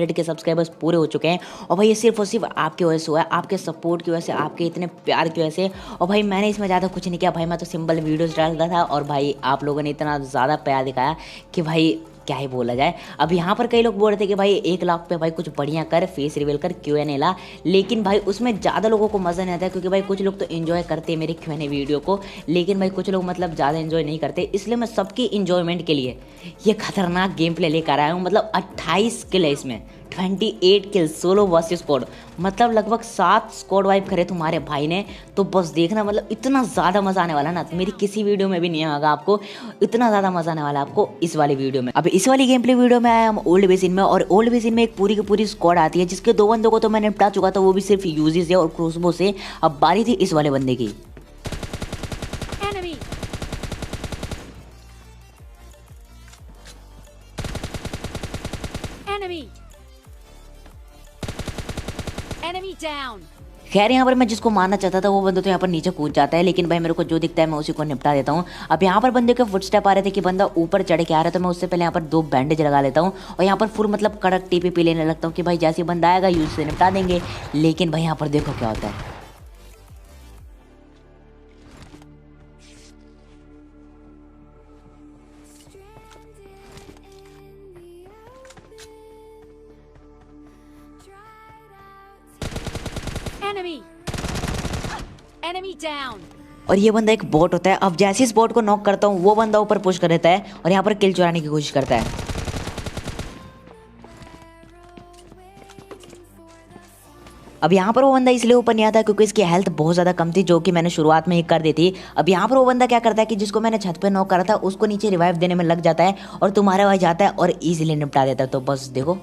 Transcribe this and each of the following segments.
के सब्सक्राइबर्स पूरे हो चुके हैं। और भाई ये सिर्फ और सिर्फ आपकी वजह से हुआ है, आपके सपोर्ट की वजह से, आपके इतने प्यार की वजह से। और भाई मैंने इसमें ज़्यादा कुछ नहीं किया भाई, मैं तो सिंपल वीडियोस डालता था और भाई आप लोगों ने इतना ज़्यादा प्यार दिखाया कि भाई क्या ही बोला जाए। अब यहाँ पर कई लोग बोल रहे थे कि भाई 1 लाख पे भाई कुछ बढ़िया कर, फेस रिवील कर, Q&A ला, लेकिन भाई उसमें ज़्यादा लोगों को मज़ा नहीं आता है, क्योंकि भाई कुछ लोग तो इन्जॉय करते हैं मेरे Q&A वीडियो को, लेकिन भाई कुछ लोग मतलब ज़्यादा इन्जॉय नहीं करते। इसलिए मैं सबकी इन्जॉयमेंट के लिए ये खतरनाक गेम प्ले लेकर आया हूँ। मतलब 28 किल है इसमें, 28 किल सोलो वर्सेस स्क्वाड, मतलब लगभग 7 स्क्वाड वाइप करे तुम्हारे भाई ने। तो बस देखना, मतलब इतना ज़्यादा मज़ा आने वाला ना, मेरी किसी वीडियो में भी नहीं आएगा आपको, इतना ज़्यादा मज़ा आने वाला है आपको इस वाली वीडियो में। अब इस वाली गेम प्ले वीडियो में आया हम ओल्ड बेसिन में, और ओल्ड बेसिन में एक पूरी की पूरी स्क्वाड आती है, जिसके 2 बंदों को तो मैंने निपटा चुका था, वो भी सिर्फ यूजी से और क्रोसबो से। अब बारी थी इस वाले बंदे की। Enemy down. खैर यहाँ पर मैं जिसको मारना चाहता था वो बंदा तो यहाँ पर नीचे कूद जाता है, लेकिन भाई मेरे को जो दिखता है मैं उसी को निपटा देता हूँ। अब यहाँ पर बंदे के फुटस्टेप आ रहे थे कि बंदा ऊपर चढ़ के आ रहा है, तो मैं उससे पहले यहाँ पर 2 बैंडेज लगा लेता हूँ और यहाँ पर फुल मतलब कड़क TPP लेने लगता हूँ कि भाई जैसे बंदा आएगा यूज से निपटा देंगे। लेकिन भाई यहाँ पर देखो क्या होता है। Enemy down. और ये बंदा एक बॉट होता है। अब जैसे इस बॉट को नॉक करता हूँ वो बंदा ऊपर पुश कर देता है और यहाँ पर किल चुराने की कोशिश करता है। अब यहाँ पर वो बंदा इसलिए ऊपर नहीं आता क्योंकि इसकी हेल्थ बहुत ज़्यादा कम थी, जो कि मैंने शुरुआत में ही कर दी थी। अब यहाँ पर वो बंदा क्या करता है कि जिसको मैंने छत पे नॉक करा था उसको नीचे रिवाइव देने में लग जाता है और तुम्हारे वहाँ जाता है और ईजिली निपटा देता है। तो बस देखो,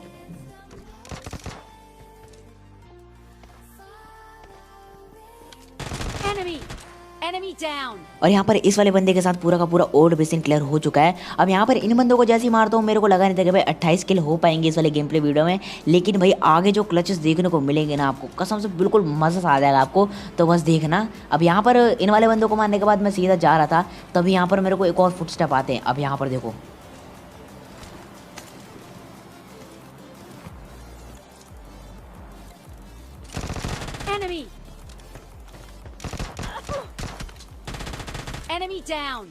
Enemy down. और यहाँ पर इस वाले बंदे के साथ पूरा का पूरा ओल्ड बेसिन क्लियर हो चुका है। अब यहाँ पर इन बंदों को जैसे ही मारता हूँ मेरे को लगा नहीं था कि भाई 28 किल हो पाएंगे इस वाले गेम प्ले वीडियो में, लेकिन भाई आगे जो क्लचेस देखने को मिलेंगे ना आपको, कसम से बिल्कुल मज़ा आ जाएगा आपको। तो बस देखना। अब यहाँ पर इन वाले बंदों को मारने के बाद मैं सीधा जा रहा था, तभी यहाँ पर मेरे को एक और फुटस्टेप आते हैं। अब यहाँ पर देखो, Enemy down.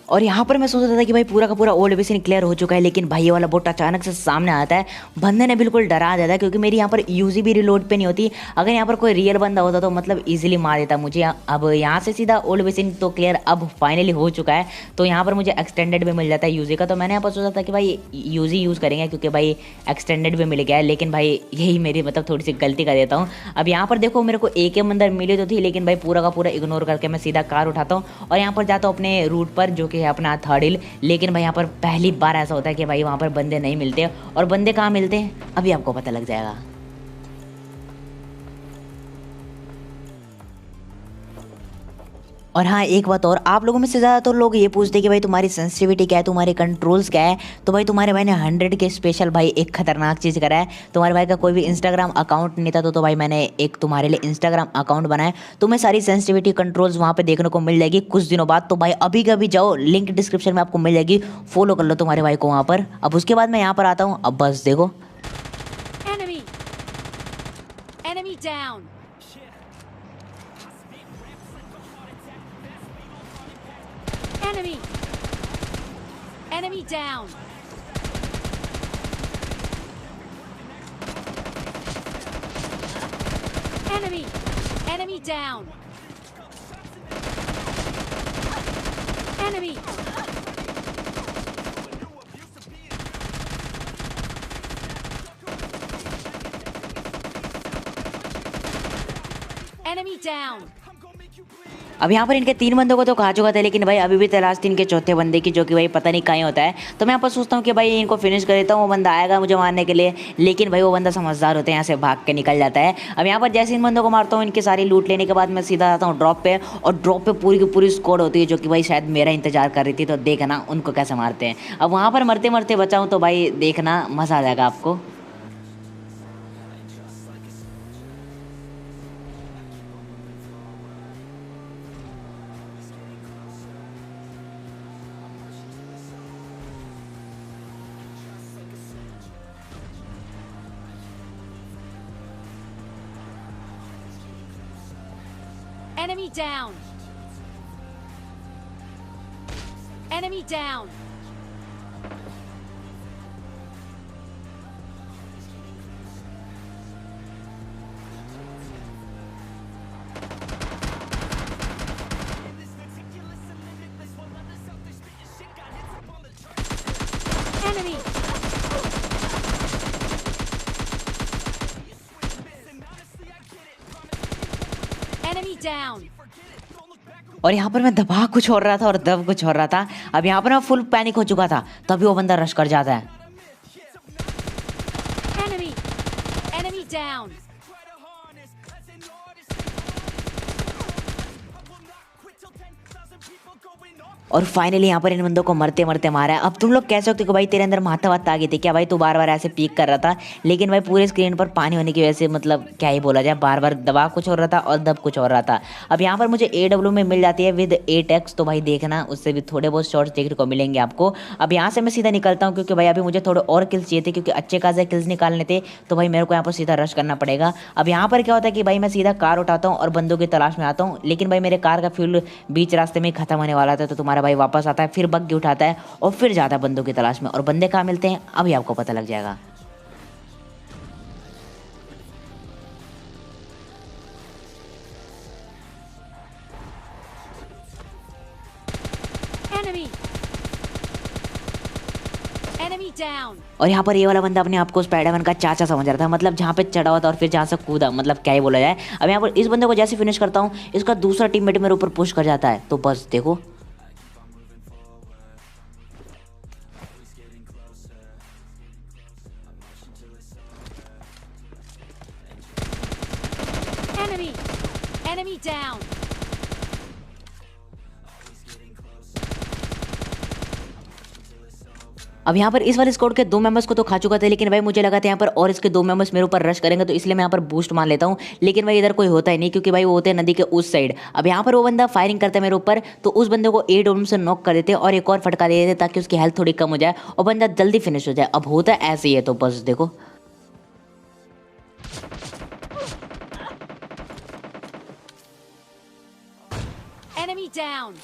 और यहाँ पर मैं सोच रहा था कि भाई पूरा का पूरा ओल्ड बेसिन क्लियर हो चुका है, लेकिन भाई ये वाला बोट अचानक से सामने आता है। बंदे ने बिल्कुल डरा देता है, क्योंकि मेरी यहाँ पर यूजी भी रिलोड पे नहीं होती। अगर यहाँ पर कोई रियल बंदा होता तो मतलब इजीली मार देता मुझे। अब यहाँ से सीधा ओल्ड बेसिन तो क्लियर अब फाइनली हो चुका है, तो यहाँ पर मुझे एक्सटेंडेड भी मिल जाता है यूजी का। तो मैंने यहाँ पर सोचा था कि भाई यूजी यूज़ करेंगे, क्योंकि भाई एक्सटेंडेड भी मिल गया है। लेकिन भाई यही मेरी मतलब थोड़ी सी गलती कर देता हूँ। अब यहाँ पर देखो मेरे को एक अंदर मिली तो थी, लेकिन भाई पूरा का पूरा इग्नोर करके मैं सीधा कार उठाता हूँ और यहाँ पर जाता हूँ अपने रूट पर, जो कि है अपना 3rd हिल। लेकिन भाई यहाँ पर पहली बार ऐसा होता है कि भाई वहाँ पर बंदे नहीं मिलते, और बंदे कहाँ मिलते हैं अभी आपको पता लग जाएगा। और हाँ, एक बात और, आप लोगों में से ज़्यादातर लोग ये पूछते हैं कि भाई तुम्हारी सेंसिटिविटी क्या है, तुम्हारे कंट्रोल्स क्या है। तो भाई तुम्हारे भाई ने 100 के स्पेशल भाई एक खतरनाक चीज़ करा है। तुम्हारे भाई का कोई भी इंस्टाग्राम अकाउंट नहीं था, तो भाई मैंने एक तुम्हारे लिए इंस्टाग्राम अकाउंट बनाया। तुम्हें सारी सेंसिटिविटी कंट्रोल्स वहाँ पर देखने को मिल जाएगी कुछ दिनों बाद। तो भाई अभी का भी जाओ, लिंक डिस्क्रिप्शन में आपको मिल जाएगी, फॉलो कर लो तुम्हारे भाई को वहाँ पर। अब उसके बाद मैं यहाँ पर आता हूँ। अब बस देखो, Enemy down. Enemy down. Enemy down. Enemy. Enemy down. अब यहाँ पर इनके 3 बंदों को तो कहा चुका था, लेकिन भाई अभी भी तलाश थी इनके चौथे बंदे की, जो कि भाई पता नहीं कहीं होता है। तो मैं यहाँ पर सोचता हूँ कि भाई इनको फिनिश कर देता हूँ, वो बंदा आएगा मुझे मारने के लिए। लेकिन भाई वो बंदा समझदार होते हैं, यहाँ से भाग के निकल जाता है। अब यहाँ पर जैसे इन बंदों को मारता हूँ, इनके सारी लूट लेने के बाद मैं सीधा आता हूँ ड्रॉप पे, और ड्रॉप पे पूरी की पूरी स्क्वाड होती है, जो कि भाई शायद मेरा इंतजार कर रही थी। तो देखना उनको कैसे मारते हैं। अब वहाँ पर मरते मरते बचाऊँ तो भाई देखना मज़ा आ जाएगा आपको। Enemy down. Enemy down. Enemy. Enemy down. और यहाँ पर मैं दबा कुछ और रहा था और दब कुछ और रहा था। अब यहाँ पर मैं फुल पैनिक हो चुका था, तभी वो बंदा रश कर जाता है। Enemy. Enemy down. और फाइनली यहाँ पर इन बंदों को मरते मरते मारा है। अब तुम लोग कह सकते हो कि भाई तेरे अंदर माथावत आ गई थी क्या भाई, तू बार बार ऐसे पीक कर रहा था। लेकिन भाई पूरे स्क्रीन पर पानी होने की वजह से मतलब क्या ही बोला जाए, बार बार दबा कुछ हो रहा था और दब कुछ हो रहा था। अब यहाँ पर मुझे AW में मिल जाती है विद 8x, तो भाई देखना उससे भी थोड़े बहुत शॉर्ट्स देखने को मिलेंगे आपको। अब यहाँ से मैं सीधा निकलता हूँ क्योंकि भाई अभी मुझे थोड़े और किल्स चाहिए थे, क्योंकि अच्छे खासे किल्स निकालने थे, तो भाई मेरे को यहाँ पर सीधा रश करना पड़ेगा। अब यहाँ पर क्या होता है कि भाई मैं सीधा कार उठाता हूँ और बंदों की तलाश में आता हूँ, लेकिन भाई मेरे कार का फ्यूल बीच रास्ते में खत्म होने वाला था, तो तुम्हारा भाई वापस आता है, फिर बग्गी उठाता है और फिर जाता है बंदों की तलाश में। और बंदे कहाँ मिलते हैं अभी आपको पता लग जाएगा। Enemy. Enemy down. और यहाँ पर ये वाला बंदा अपने आप को स्पाइडरमैन का चाचा समझ रहा था, मतलब जहाँ पे चढ़ा हुआ था और फिर जहाँ से कूदा, मतलब क्या ही बोला जाए। अब यहाँ पर इस बंदे को जैसे फिनिश करता हूँ, इसका दूसरा टीममेट मेरे ऊपर पुश कर जाता है, तो बस देखो। Enemy. Enemy down. अब यहाँ पर इस वाले स्क्वाड के 2 मेंबर्स को तो खा चुका था, लेकिन भाई मुझे लगा था यहाँ पर और इसके 2 मेंबर्स मेरे ऊपर रश करेंगे, तो इसलिए मैं यहाँ पर बूस्ट मान लेता हूँ। लेकिन भाई इधर कोई होता ही नहीं, क्योंकि भाई वो होते हैं नदी के उस साइड। अब यहाँ पर वो बंदा फायरिंग करता है मेरे ऊपर, तो उस बंदे को AW से नॉक कर देते और एक और फटका दे देते ताकि उसकी हेल्थ थोड़ी कम हो जाए और बंदा जल्दी फिनिश हो जाए। अब होता है ऐसे ही है, तो बस देखो। Enemy down.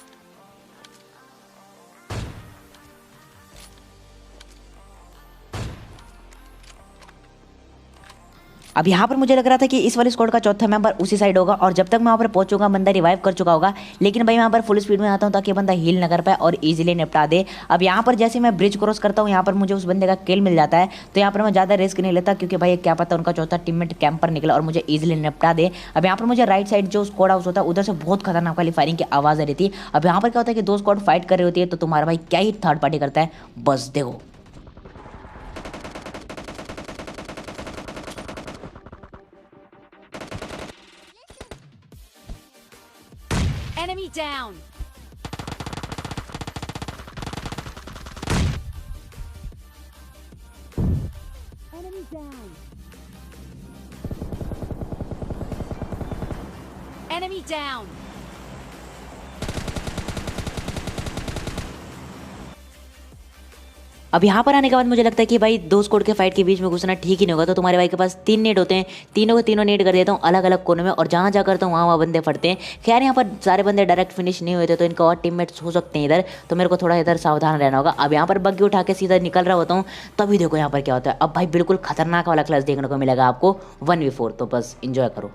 अब यहाँ पर मुझे लग रहा था कि इस वाले स्क्वाड का चौथा मेंबर उसी साइड होगा, और जब तक मैं वहाँ पर पहुंचूंगा बंदा रिवाइव कर चुका होगा। लेकिन भाई मैं यहाँ पर फुल स्पीड में आता हूँ ताकि बंदा हील न कर पाए और इजीली निपटा दे। अब यहाँ पर जैसे मैं ब्रिज क्रॉस करता हूँ, यहाँ पर मुझे उस बंदे का किल मिल जाता है, तो यहाँ पर मैं ज़्यादा रिस्क नहीं लेता, क्योंकि भाई क्या पता उनका चौथा टीममेट कैंपर निकला और मुझे ईजिली निपटा दे। अब यहाँ पर मुझे राइट साइड जो स्क्वाड हाउस होता है उधर से बहुत खतरनाक वाली फायरिंग की आवाज़ आ रही थी। अब यहाँ पर क्या होता है कि 2 स्क्वाड फाइट कर रही होती है, तो तुम्हारा भाई क्या ही थर्ड पार्टी करता है, बस देखो। Enemy down. Enemy down. Enemy down. अब यहाँ पर आने के बाद मुझे लगता है कि भाई 2 स्क्वाड के फाइट के बीच में घुसना ठीक ही नहीं होगा, तो तुम्हारे भाई के पास 3 नेट होते हैं, तीनों के तीनों नेट कर देता हूँ अलग अलग कोनों में, और जहाँ जा करता हूँ वहाँ बंदे फटते हैं। खैर यहाँ पर सारे बंदे डायरेक्ट फिनिश नहीं हुए थे, तो इनका और टीममेट्स हो सकते हैं इधर, तो मेरे को थोड़ा इधर सावधान रहना होगा। अब यहाँ पर बग्गी उठा के सीधा निकल रहा होता हूँ, तभी देखो यहाँ पर क्या होता है। अब भाई बिल्कुल खतरनाक वाला क्लास देखने को मिलेगा आपको 1v4, तो बस इंजॉय करो।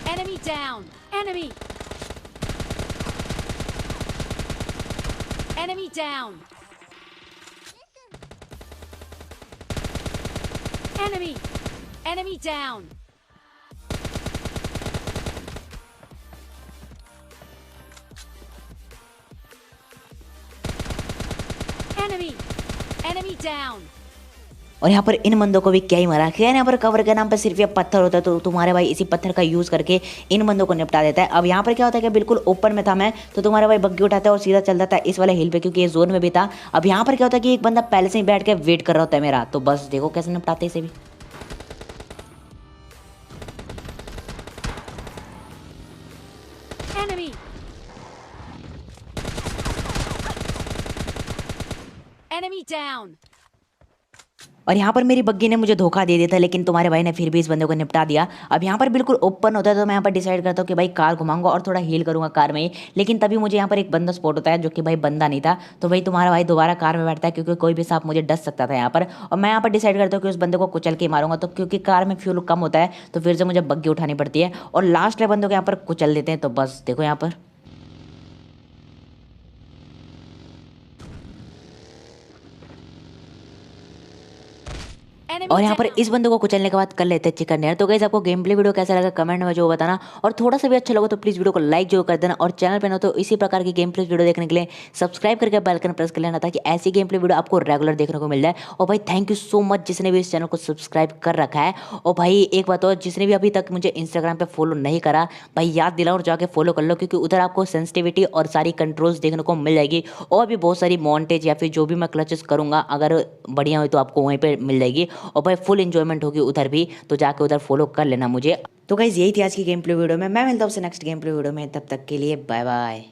Enemy down. Enemy. Enemy down. Enemy. Enemy down. Enemy. Enemy down. और यहाँ पर इन बंदों को भी क्या ही मारा। खैर यहाँ पर कवर के नाम पर सिर्फ ये पत्थर होता है, तो तुम्हारे भाई इसी पत्थर का यूज़ करके इन बंदों को निपटा देता है। अब यहाँ पर क्या होता है कि बिल्कुल ओपन में था मैं, तो तुम्हारा भाई बग्गी उठाता है और सीधा चल जाता है इस वाले हिल पे, क्योंकि ये जोन में भी था। अब यहाँ पर क्या होता है कि एक बंदा पहले से ही बैठ के वेट कर रहा होता है मेरा, तो बस देखो कैसे निपटाते इसे भी। Enemy. Enemy down. और यहाँ पर मेरी बग्गी ने मुझे धोखा दे दिया था, लेकिन तुम्हारे भाई ने फिर भी इस बंदे को निपटा दिया। अब यहाँ पर बिल्कुल ओपन होता है तो मैं यहाँ पर डिसाइड करता हूँ कि भाई कार घुमाऊंगा और थोड़ा हील करूंगा कार में ही। लेकिन तभी मुझे यहाँ पर एक बंदा स्पॉट होता है जो कि भाई बंदा नहीं था। तो भाई तुम्हारा भाई दोबारा कार में बैठता है क्योंकि कोई भी सांप मुझे डस सकता था यहाँ पर। और मैं यहाँ पर डिसाइड करता हूँ कि उस बंदे को कुचल के ही मारूंगा। तो क्योंकि कार में फ्यूल कम होता है तो फिर से मुझे बग्गी उठानी पड़ती है और लास्ट वाले बंदों को यहाँ पर कुचल देते हैं। तो बस देखो यहाँ पर Enemy और यहाँ पर down. इस बंदे को कुचलने के बाद कर लेते हैं चिकन डिनर। तो गाइस आपको गेम प्ले वीडियो कैसा लगा कमेंट में जो बताना, और थोड़ा सा भी अच्छा लगा तो प्लीज़ वीडियो को लाइक जो कर देना, और चैनल पे ना तो इसी प्रकार की गेम प्ले वीडियो देखने के लिए सब्सक्राइब करके बेल आइकन प्रेस कर लेना ताकि ऐसी गेम प्ले वीडियो आपको रेगुलर देखने को मिल जाए। और भाई थैंक यू सो मच जिसने भी इस चैनल को सब्सक्राइब कर रखा है। और भाई एक बात और, जिसने भी अभी तक मुझे इंस्टाग्राम पे फॉलो नहीं करा भाई याद दिलाओ और जाके फॉलो कर लो, क्योंकि उधर आपको सेंसिटिविटी और सारी कंट्रोल्स देखने को मिल जाएगी, और भी बहुत सारी मॉन्टेज या फिर जो भी मैं क्लचेस करूँगा अगर बढ़िया हुई तो आपको वहीं पर मिल जाएगी। और भाई फुल इंजॉयमेंट होगी उधर भी, तो जाके उधर फॉलो कर लेना मुझे। तो गाइस यही थी आज की गेम प्ले वीडियो में। मैं मिलता हूँ आपसे नेक्स्ट गेम प्ले वीडियो में, तब तक के लिए बाय बाय।